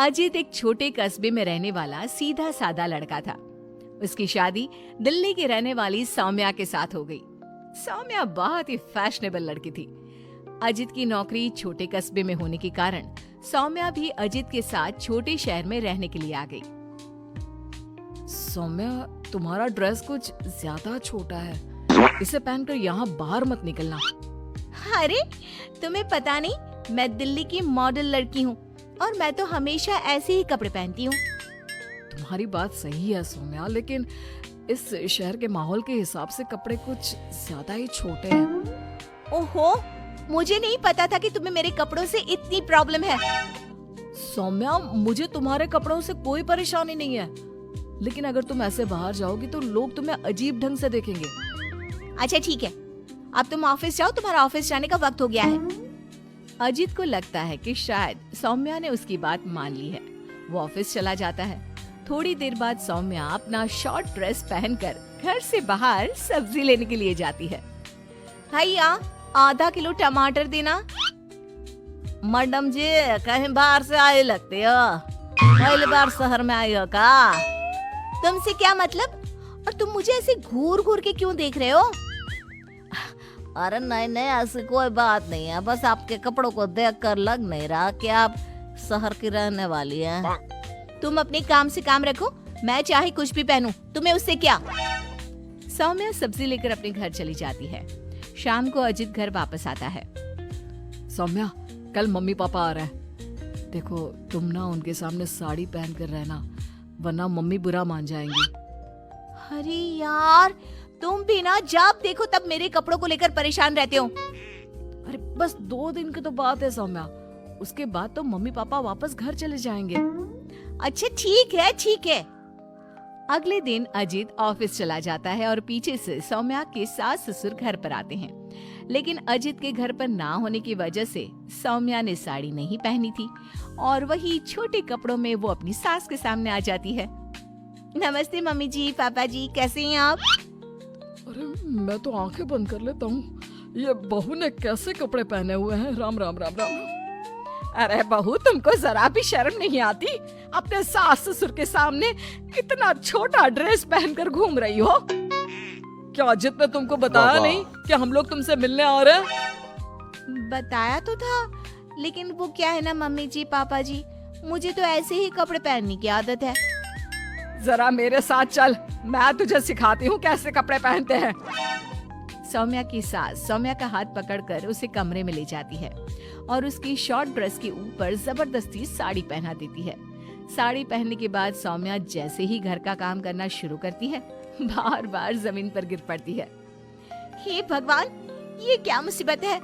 अजित एक छोटे कस्बे में रहने वाला सीधा साधा लड़का था। उसकी शादी दिल्ली की रहने वाली सौम्या के साथ हो गई। सौम्या बहुत ही फैशनेबल लड़की थी। अजित की नौकरी छोटे कस्बे में होने के कारण सौम्या भी अजित के साथ छोटे शहर में रहने के लिए आ गई। सौम्या, तुम्हारा ड्रेस कुछ ज्यादा छोटा है, इसे पहनकर यहाँ बाहर मत निकलना। अरे तुम्हें पता नहीं, मैं दिल्ली की मॉडल लड़की हूँ और मैं तो हमेशा ऐसे ही कपड़े पहनती हूँ। तुम्हारी बात सही है सौम्या, लेकिन इस शहर के माहौल के हिसाब से कपड़े कुछ ज्यादा ही छोटे हैं। ओहो, मुझे नहीं पता था कि तुम्हें मेरे कपड़ों से इतनी प्रॉब्लम है। सौम्या, मुझे तुम्हारे कपड़ों से कोई परेशानी नहीं है, लेकिन अगर तुम ऐसे बाहर जाओगी तो लोग तुम्हें अजीब ढंग से देखेंगे। अच्छा ठीक है, अब तुम ऑफिस जाओ, तुम्हारा ऑफिस जाने का वक्त हो गया है। अजित को लगता है कि शायद सौम्या ने उसकी बात मान ली है। वो ऑफिस चला जाता है। थोड़ी देर बाद सौम्या अपना शॉर्ट ड्रेस पहनकर घर से बाहर सब्जी लेने के लिए जाती है। भैया, आधा किलो टमाटर देना। मैडम जी, कहीं बाहर से आए लगते हो, पहली बार शहर में आई हो का? तुमसे क्या मतलब? और तुम मुझे ऐसे घूर घूर के क्यों देख रहे हो? अरे नहीं नहीं, ऐसी कोई बात नहीं है, बस आपके कपड़ों को देखकर लग नहीं रहा कि आप शहर की रहने वाली हैं। तुम अपने काम से काम रखो, मैं चाहे कुछ भी पहनूं, तुम्हें उससे क्या? सौम्या सब्जी लेकर अपने घर चली जाती है। शाम को अजित घर वापस आता है। सौम्या, कल मम्मी पापा आ रहे हैं। देखो, तुम ना उनके सामने साड़ी पहन कर रहना, वरना मम्मी बुरा मान जाएंगी। अरे यार, तुम भी ना जब देखो तब मेरे कपड़ों को लेकर परेशान रहते हो। अरे बस 2 दिन की तो बात है सौम्या, उसके बाद तो मम्मी पापा वापस घर चले जाएंगे। अच्छा ठीक है ठीक है। अगले दिन अजित ऑफिस चला जाता है और पीछे से सौम्या के सास ससुर घर पर आते हैं। लेकिन अजित के घर पर ना होने की वजह से सौम्या ने साड़ी नहीं पहनी थी और वही छोटे कपड़ों में वो अपनी सास के सामने आ जाती है। नमस्ते मम्मी जी, पापा जी, कैसे हैं आप? अरे मैं तो आंखें बंद कर लेता हूँ, ये बहू ने कैसे कपड़े पहने हुए हैं। राम राम राम राम। अरे बहू, तुमको जरा भी शर्म नहीं आती? अपने सास ससुर के सामने इतना छोटा ड्रेस पहनकर घूम रही हो। क्या अजित ने तुमको बताया नहीं कि हम लोग तुमसे मिलने आ रहे हैं? बताया तो था, लेकिन वो क्या है ना मम्मी जी, पापा जी, मुझे तो ऐसे ही कपड़े पहनने की आदत है। जरा मेरे साथ चल, मैं तुझे सिखाती हूँ कैसे कपड़े पहनते हैं। सौम्या की सास सौम्या का हाथ पकड़कर उसे कमरे में ले जाती है और उसकी शॉर्ट ड्रेस के ऊपर जबरदस्ती साड़ी पहना देती है। साड़ी पहनने के बाद सौम्या जैसे ही घर का काम करना शुरू करती है, बार बार जमीन पर गिर पड़ती है। हे भगवान, ये क्या मुसीबत है?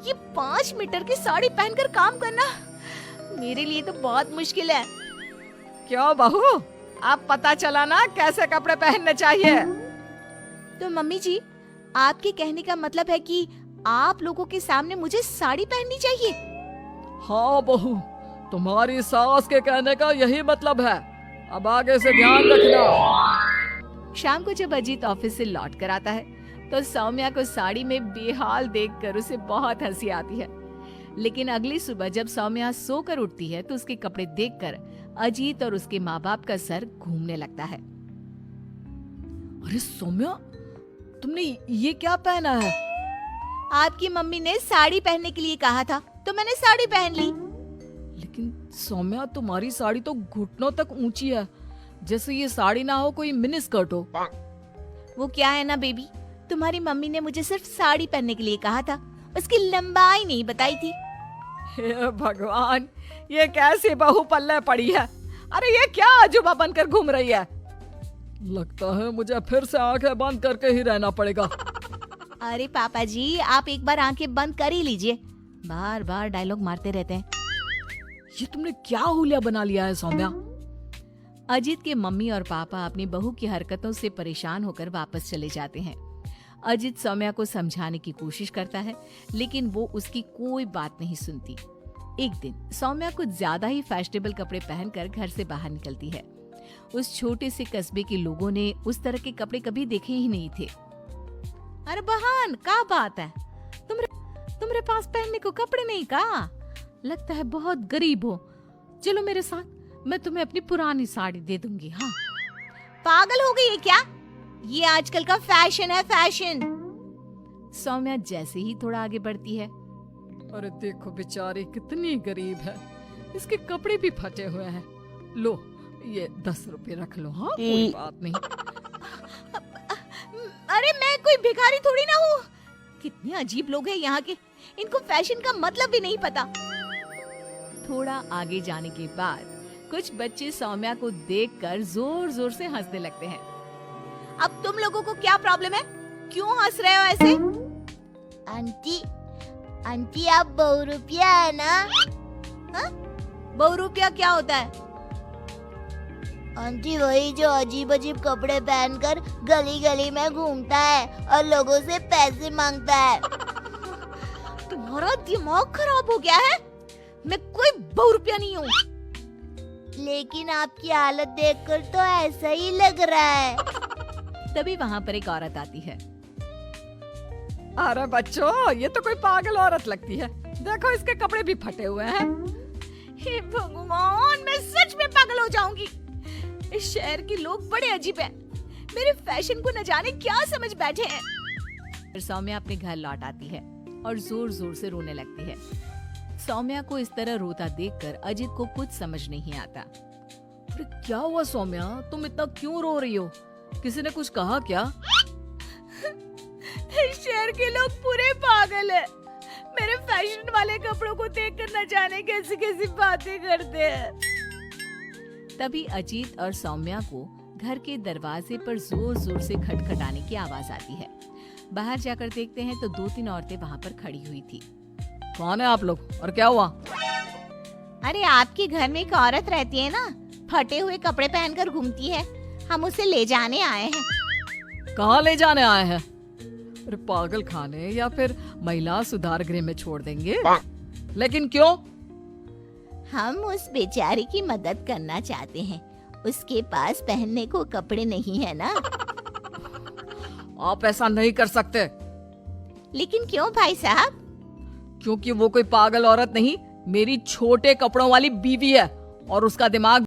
ये 5 मीटर की साड़ी पहनकर काम करना मेरे लिए तो बहुत मुश्किल है। क्यों बहू, अब पता चला ना कैसे कपड़े पहनने चाहिए? तो मम्मी जी, आपके कहने का मतलब है कि आप लोगों के सामने मुझे साड़ी पहननी चाहिए? हाँ बहू, तुम्हारी सास के कहने का यही मतलब है। अब आगे से ध्यान रखना। शाम को जब अजीत ऑफिस से लौट कर आता है तो सौम्या को साड़ी में बेहाल देखकर उसे बहुत हंसी आती है। लेकिन अगली सुबह जब सौम्या सोकर उठती है तो उसके कपड़े देखकर अजीत और उसके माँ बाप का सर घूमने लगता है। अरे सौम्या, तुमने ये क्या पहना है? आपकी मम्मी ने साड़ी पहनने के लिए कहा था तो मैंने साड़ी पहन ली। लेकिन सौम्या, तुम्हारी साड़ी तो घुटनों तक ऊंची है, जैसे ये साड़ी ना हो कोई मिनी स्कर्ट हो। वो क्या है ना बेबी, तुम्हारी मम्मी ने मुझे सिर्फ साड़ी पहनने के लिए कहा था, उसकी लंबाई नहीं बताई थी। हे भगवान, ये कैसी बहू पल्ले पड़ी है? अरे ये क्या अजूबा बनकर घूम रही है? लगता है मुझे फिर से आंखें बंद करके ही रहना पड़ेगा। अरे पापा जी, आप एक बार आंखें बंद कर ही लीजिए, बार बार डायलॉग मारते रहते हैं। ये तुमने क्या हुलिया बना लिया है सौम्या? अजीत के मम्मी और पापा अपनी बहू की हरकतों से परेशान होकर वापस चले जाते हैं। अजीत सौम्या को समझाने की कोशिश करता है, लेकिन वो उसकी कोई बात नहीं सुनती। एक दिन सौम्या कुछ ज्यादा ही फैशनेबल कपड़े पहनकर घर से बाहर निकलती है। उस छोटे से कस्बे के लोगों ने उस तरह के कपड़े कभी देखे ही नहीं थे। अरे बहन, क्या बात है? तुम्हारे पास पहनने को कपड़े नहीं का? लगता है बहुत गरीब हो। चलो मेरे साथ, मैं तुम्हें अपनी पुरानी साड़ी दे दूंगी। हाँ, पागल हो गई है क्या? ये आजकल का फैशन है, फैशन। सौम्या जैसे ही थोड़ा आगे बढ़ती है, अरे देखो बेचारी कितनी गरीब है, इसके कपड़े भी फटे हुए हैं। लो ये 10 रुपए रख लो। हाँ, कोई बात नहीं। अरे मैं कोई भिखारी थोड़ी ना हूँ। कितने अजीब लोग हैं यहाँ के, इनको फैशन का मतलब भी नहीं पता। थोड़ा आगे जाने के बाद कुछ बच्चे सौम्या को देखकर जोर जोर से हंसने लगते हैं। अब तुम लोगों को क्या प्रॉब्लम है? क्यों हंस रहे हो ऐसे? आंटी आप बहुरूपिया है ना? हाँ? बहुरूपिया क्या होता है? आंटी वही जो अजीब अजीब कपड़े पहनकर गली गली में घूमता है और लोगों से पैसे मांगता है। तुम्हारा दिमाग खराब हो गया है? मैं कोई बहुरूपिया नहीं हूँ। लेकिन आपकी हालत देखकर तो ऐसा ही लग रहा है। तभी वहाँ पर एक औरत आती है। अरे बच्चों, ये तो कोई पागल औरत लगती है। देखो इसके कपड़े भी फटे हुए हैं। हे भगवान, मैं सच में पागल हो जाऊंगी। इस शहर के लोग बड़े अजीब हैं। मेरे फैशन को न जाने क्या समझ बैठे हैं। फिर सौम्या अपने घर लौट आती है और जोर जोर से रोने लगती है। सौम्या को इस तरह रोता देखकर अजित को कुछ समझ नहीं आता। अरे क्या हुआ सौम्या, तुम इतना क्यों रो रही हो? किसी ने कुछ कहा क्या? इस शहर के लोग पूरे पागल हैं। मेरे फैशन वाले कपड़ों को देखकर न जाने कैसी कैसी बातें करते हैं। तभी अजीत और सौम्या को घर के दरवाजे पर जोर जोर से खटखटाने की आवाज आती है। बाहर जाकर देखते हैं तो 2-3 औरतें वहाँ पर खड़ी हुई थी। कौन है आप लोग और क्या हुआ? अरे आपके घर में एक औरत रहती है ना, फटे हुए कपड़े पहनकर घूमती है। हम उसे ले जाने आए हैं। कहाँ ले जाने आए हैं? अरे पागल खाने या फिर महिला सुधार गृह में छोड़ देंगे। लेकिन क्यों? हम उस बेचारी की मदद करना चाहते हैं। उसके पास पहनने को कपड़े नहीं है ना। आप ऐसा नहीं कर सकते। लेकिन क्यों भाई साहब? क्योंकि वो कोई पागल औरत नहीं, मेरी छोटे कपड़ों वाली बीवी है और उसका दिमाग